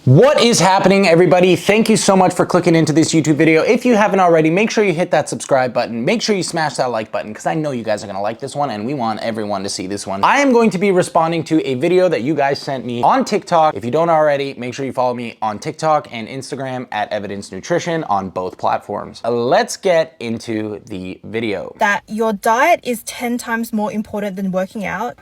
What is happening, everybody? Thank you so much for clicking into this YouTube video. If you haven't already, make sure you hit that subscribe button. Make sure you smash that like button because I know you guys are gonna like this one and we want everyone to see this one. I am going to be responding to a video that you guys sent me on TikTok. If you don't already, make sure you follow me on TikTok and Instagram at Evidence Nutrition on both platforms. Let's get into the video. That your diet is 10 times more important than working out.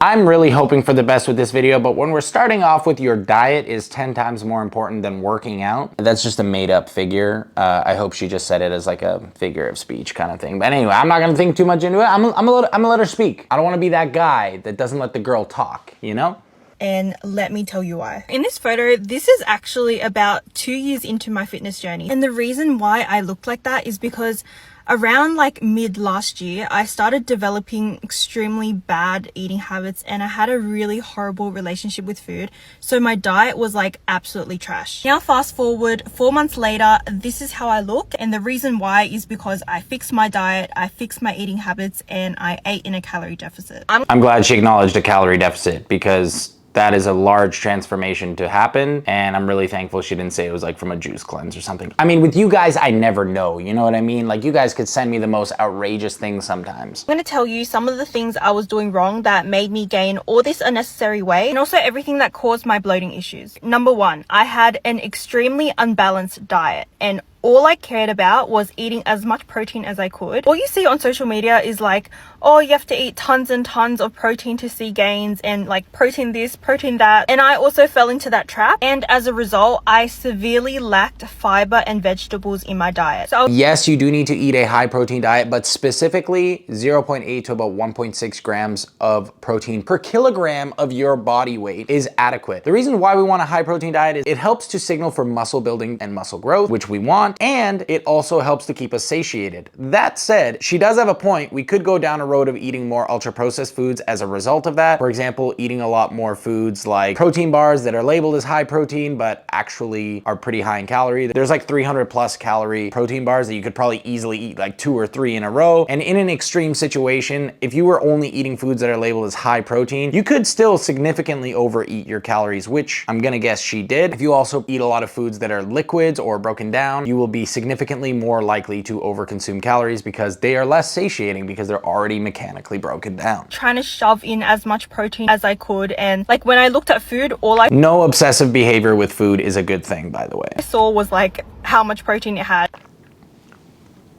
I'm really hoping for the best with this video, but when we're starting off with your diet is 10 times more important than working out, that's just a made up figure. I hope she just said it as like a figure of speech kind of thing. But anyway, I'm not gonna think too much into it. I'm gonna let her speak. I don't wanna be that guy that doesn't let the girl talk, you know? And let me tell you why. In this photo, this is actually about 2 years into my fitness journey. And the reason why I looked like that is because around like mid last year, I started developing extremely bad eating habits and I had a really horrible relationship with food. So my diet was like absolutely trash. Now fast forward 4 months later, this is how I look. And the reason why is because I fixed my diet, I fixed my eating habits, and I ate in a calorie deficit. I'm glad she acknowledged a calorie deficit because that is a large transformation to happen, and I'm really thankful she didn't say it was like from a juice cleanse or something. I mean, with you guys, I never know, you know what I mean? Like, you guys could send me the most outrageous things sometimes. I'm going to tell you some of the things I was doing wrong that made me gain all this unnecessary weight, and also everything that caused my bloating issues. Number one, I had an extremely unbalanced diet, and all I cared about was eating as much protein as I could. All you see on social media is like, oh, you have to eat tons and tons of protein to see gains, and like protein this, protein that. And I also fell into that trap. And as a result, I severely lacked fiber and vegetables in my diet. So yes, you do need to eat a high protein diet, but specifically 0.8 to about 1.6 grams of protein per kilogram of your body weight is adequate. The reason why we want a high protein diet is it helps to signal for muscle building and muscle growth, which we want, and it also helps to keep us satiated. That said, she does have a point. We could go down a road of eating more ultra processed foods as a result of that. For example, eating a lot more foods like protein bars that are labeled as high protein but actually are pretty high in calorie. There's like 300 plus calorie protein bars that you could probably easily eat like 2 or 3 in a row. And in an extreme situation, if you were only eating foods that are labeled as high protein, you could still significantly overeat your calories, which I'm gonna guess she did. If you also eat a lot of foods that are liquids or broken down, you will be significantly more likely to overconsume calories because they are less satiating because they're already mechanically broken down. Trying to shove in as much protein as I could, and like when I looked at food, No obsessive behavior with food is a good thing, by the way. I saw was like how much protein it had.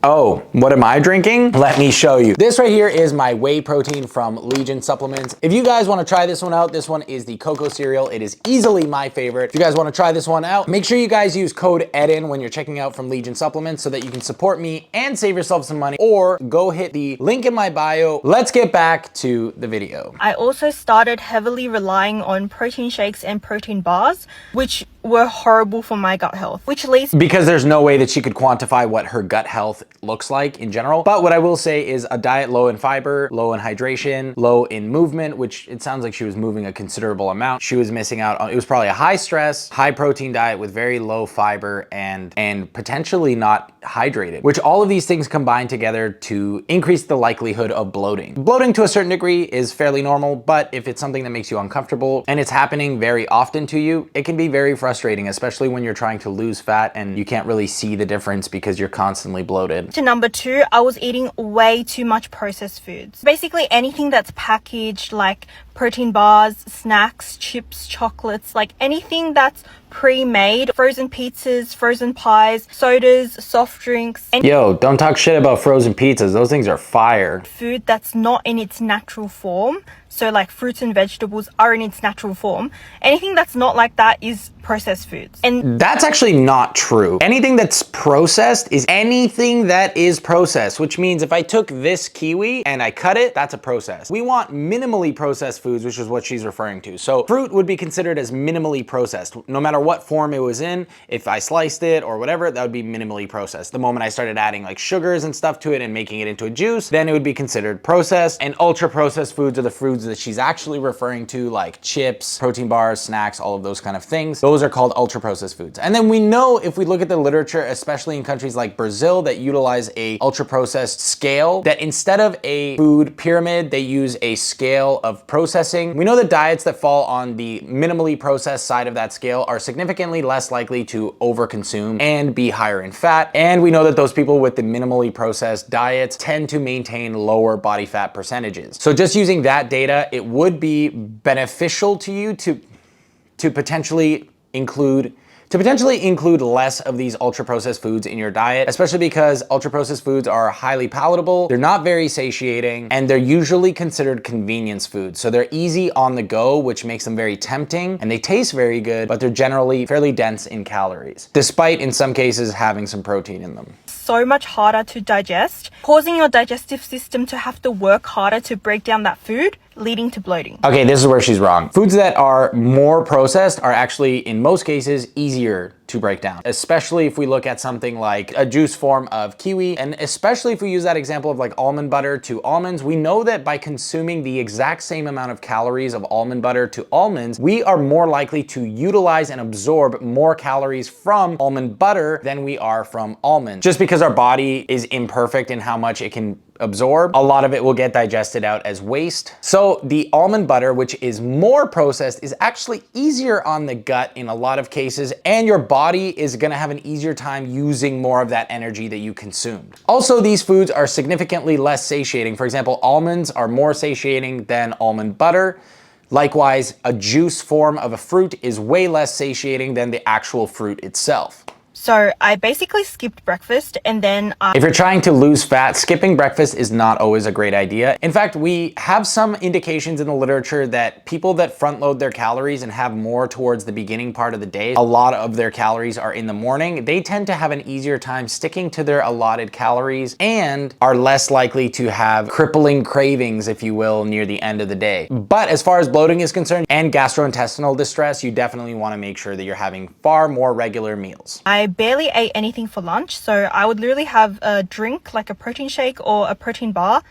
Oh, what am I drinking? Let me show you. This right here is my whey protein from Legion Supplements. If you guys want to try this one out, this one is the cocoa cereal. It is easily my favorite. If you guys want to try this one out, make sure you guys use code Edin when you're checking out from Legion Supplements so that you can support me and save yourself some money, or go hit the link in my bio. Let's get back to the video. I also started heavily relying on protein shakes and protein bars, which were horrible for my gut health, which leads because there's no way that she could quantify what her gut health looks like in general. But what I will say is a diet low in fiber, low in hydration, low in movement, which it sounds like she was moving a considerable amount. She was missing out on, it was probably a high stress, high protein diet with very low fiber and potentially not hydrated, which all of these things combine together to increase the likelihood of bloating. Bloating to a certain degree is fairly normal, but if it's something that makes you uncomfortable and it's happening very often to you, it can be very frustrating, especially when you're trying to lose fat and you can't really see the difference because you're constantly bloated. to number two, I was eating way too much processed foods. Basically anything that's packaged, like protein bars, snacks, chips, chocolates, like anything that's pre-made, frozen pizzas, frozen pies, sodas, soft drinks, and Yo, don't talk shit about frozen pizzas. Those things are fire. food that's not in its natural form. So like fruits and vegetables are in its natural form. Anything that's not like that is processed foods. And That's actually not true. Anything that's processed is anything that is processed, which means if I took this kiwi and I cut it, that's a process. We want minimally processed foods, which is what she's referring to. So fruit would be considered as minimally processed. No matter what form it was in, if I sliced it or whatever, that would be minimally processed. The moment I started adding like sugars and stuff to it and making it into a juice, then it would be considered processed. And ultra processed foods are the foods that she's actually referring to, like chips, protein bars, snacks, all of those kind of things. Those are called ultra processed foods. And then we know, if we look at the literature, especially in countries like Brazil that utilize a ultra processed scale, that instead of a food pyramid, they use a scale of processed processing. We know that diets that fall on the minimally processed side of that scale are significantly less likely to overconsume and be higher in fat. And we know that those people with the minimally processed diets tend to maintain lower body fat percentages. So just using that data, it would be beneficial to you to potentially include less of these ultra-processed foods in your diet, especially because ultra-processed foods are highly palatable, they're not very satiating, and they're usually considered convenience foods. So they're easy on the go, which makes them very tempting, and they taste very good, but they're generally fairly dense in calories, despite in some cases having some protein in them. So much harder to digest, causing your digestive system to have to work harder to break down that food, leading to bloating. Okay, this is where she's wrong. Foods that are more processed are actually, in most cases, easier to break down, especially if we look at something like a juice form of kiwi, and especially if we use that example of like almond butter to almonds. We know that by consuming the exact same amount of calories of almond butter to almonds, we are more likely to utilize and absorb more calories from almond butter than we are from almonds. Just because our body is imperfect in how much it can absorb, a lot of it will get digested out as waste. So the almond butter, which is more processed, is actually easier on the gut in a lot of cases, and your body is gonna have an easier time using more of that energy that you consumed. Also, these foods are significantly less satiating. For example, almonds are more satiating than almond butter. Likewise, a juice form of a fruit is way less satiating than the actual fruit itself. So I basically skipped breakfast, and then if you're trying to lose fat, skipping breakfast is not always a great idea. In fact, we have some indications in the literature that people that front load their calories and have more towards the beginning part of the day, a lot of their calories are in the morning, they tend to have an easier time sticking to their allotted calories and are less likely to have crippling cravings, if you will, near the end of the day. But as far as bloating is concerned and gastrointestinal distress, you definitely want to make sure that you're having far more regular meals. I barely ate anything for lunch, so I would literally have a drink like a protein shake or a protein bar,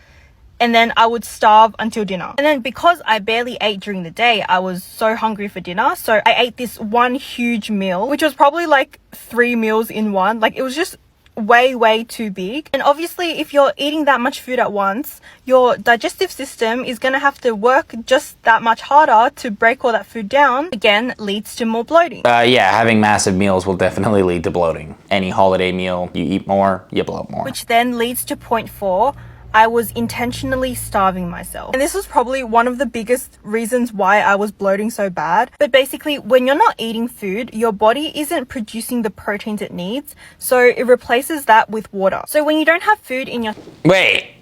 and then I would starve until dinner. And then because I barely ate during the day, I was so hungry for dinner, so I ate this one huge meal, which was probably like 3 meals in one. Like, it was just way too big. And obviously, if you're eating that much food at once, your digestive system is gonna have to work just that much harder to break all that food down. Again, leads to more bloating. Yeah, having massive meals will definitely lead to bloating. Any holiday meal, you eat more, you bloat more. Which then leads to point 4. I was intentionally starving myself. And this was probably one of the biggest reasons why I was bloating so bad. But basically, when you're not eating food, your body isn't producing the proteins it needs, so it replaces that with water. So when you don't have food in your... Wait,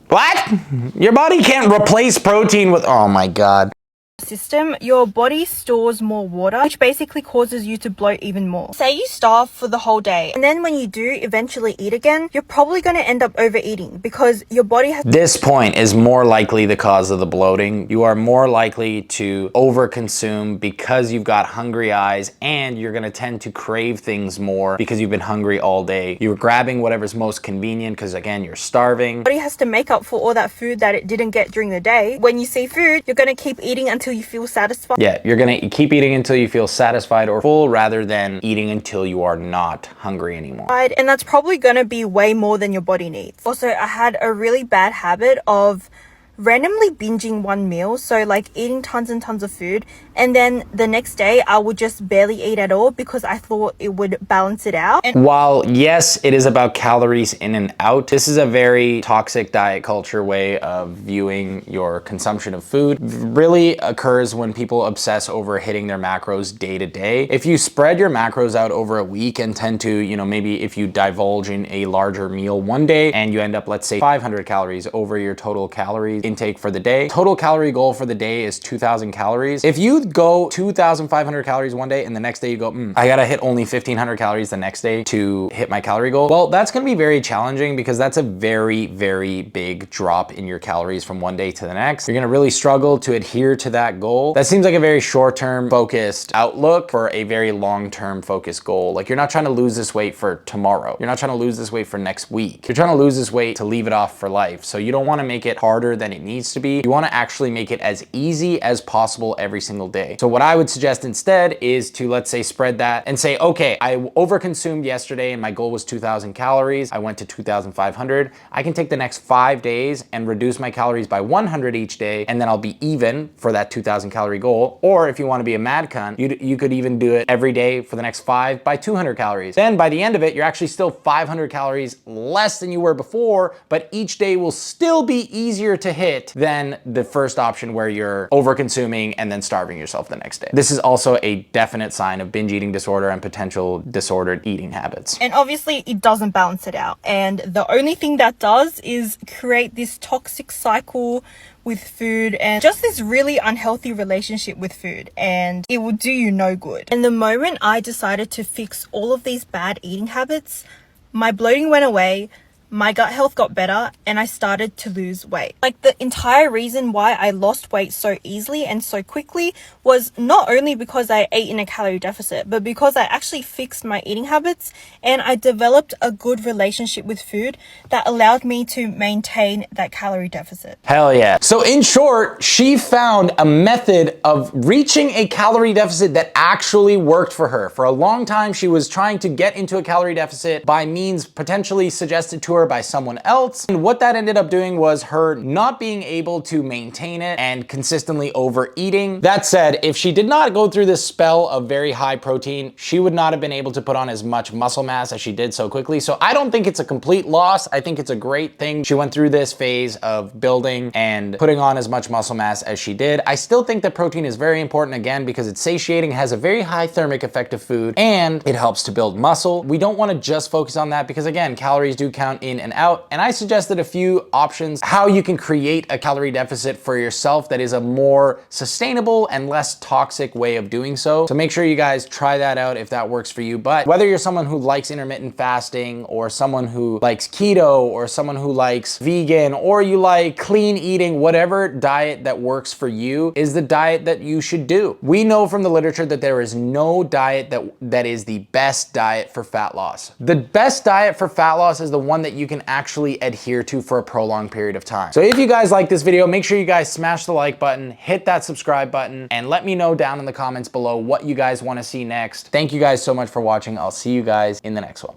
what? Your body can't replace protein with... Oh my God. System, your body stores more water, which basically causes you to bloat even more. Say you starve for the whole day, and then when you do eventually eat again, you're probably going to end up overeating because your body has... This point is more likely the cause of the bloating. You are more likely to overconsume because you've got hungry eyes, and you're going to tend to crave things more because you've been hungry all day. You're grabbing whatever's most convenient because, again, you're starving. Your body has to make up for all that food that it didn't get during the day. When you see food, you're going to keep eating until you feel satisfied. Yeah, you're gonna keep eating until you feel satisfied or full rather than eating until you are not hungry anymore. And that's probably gonna be way more than your body needs. Also, I had a really bad habit of randomly binging one meal, so like eating tons and tons of food, and then the next day I would just barely eat at all because I thought it would balance it out. And while yes, it is about calories in and out, this is a very toxic diet culture way of viewing your consumption of food. It really occurs when people obsess over hitting their macros day to day. If you spread your macros out over a week and tend to, you know, maybe if you divulge in a larger meal one day and you end up, let's say 500 calories over your total calories intake for the day. Total calorie goal for the day is 2,000 calories. If you go 2,500 calories one day and the next day you go, I gotta hit only 1,500 calories the next day to hit my calorie goal, well, that's gonna be very challenging because that's a very big drop in your calories from one day to the next. You're gonna really struggle to adhere to that goal. That seems like a very short-term focused outlook for a very long-term focused goal. Like, you're not trying to lose this weight for tomorrow. You're not trying to lose this weight for next week. You're trying to lose this weight to leave it off for life. So you don't wanna make it harder than it needs to be. You wanna actually make it as easy as possible every single day. So what I would suggest instead is to, let's say, spread that and say, okay, I overconsumed yesterday and my goal was 2,000 calories. I went to 2,500. I can take the next 5 days and reduce my calories by 100 each day, and then I'll be even for that 2,000 calorie goal. Or if you wanna be a mad cunt, you could even do it every day for the next 5 by 200 calories. Then by the end of it, you're actually still 500 calories less than you were before, but each day will still be easier to hit than the first option where you're over consuming and then starving yourself the next day. This is also a definite sign of binge eating disorder and potential disordered eating habits. And obviously it doesn't balance it out. And the only thing that does is create this toxic cycle with food and just this really unhealthy relationship with food, and it will do you no good. And the moment I decided to fix all of these bad eating habits, my bloating went away, my gut health got better, and I started to lose weight. Like, the entire reason why I lost weight so easily and so quickly was not only because I ate in a calorie deficit, but because I actually fixed my eating habits and I developed a good relationship with food that allowed me to maintain that calorie deficit. Hell yeah. So in short, she found a method of reaching a calorie deficit that actually worked for her. For a long time, she was trying to get into a calorie deficit by means potentially suggested to her by someone else. And what that ended up doing was her not being able to maintain it and consistently overeating. That said, if she did not go through this spell of very high protein, she would not have been able to put on as much muscle mass as she did so quickly. So I don't think it's a complete loss. I think it's a great thing she went through this phase of building and putting on as much muscle mass as she did. I still think that protein is very important, again, because it's satiating, has a very high thermic effect of food, and it helps to build muscle. We don't want to just focus on that because, again, calories do count in and out. And I suggested a few options how you can create a calorie deficit for yourself that is a more sustainable and less toxic way of doing so. So make sure you guys try that out if that works for you. But whether you're someone who likes intermittent fasting, or someone who likes keto, or someone who likes vegan, or you like clean eating, whatever diet that works for you is the diet that you should do. We know from the literature that there is no diet that is the best diet for fat loss. The best diet for fat loss is the one that you can actually adhere to for a prolonged period of time. So if you guys like this video, make sure you guys smash the like button, hit that subscribe button, and let me know down in the comments below what you guys want to see next. Thank you guys so much for watching. I'll see you guys in the next one.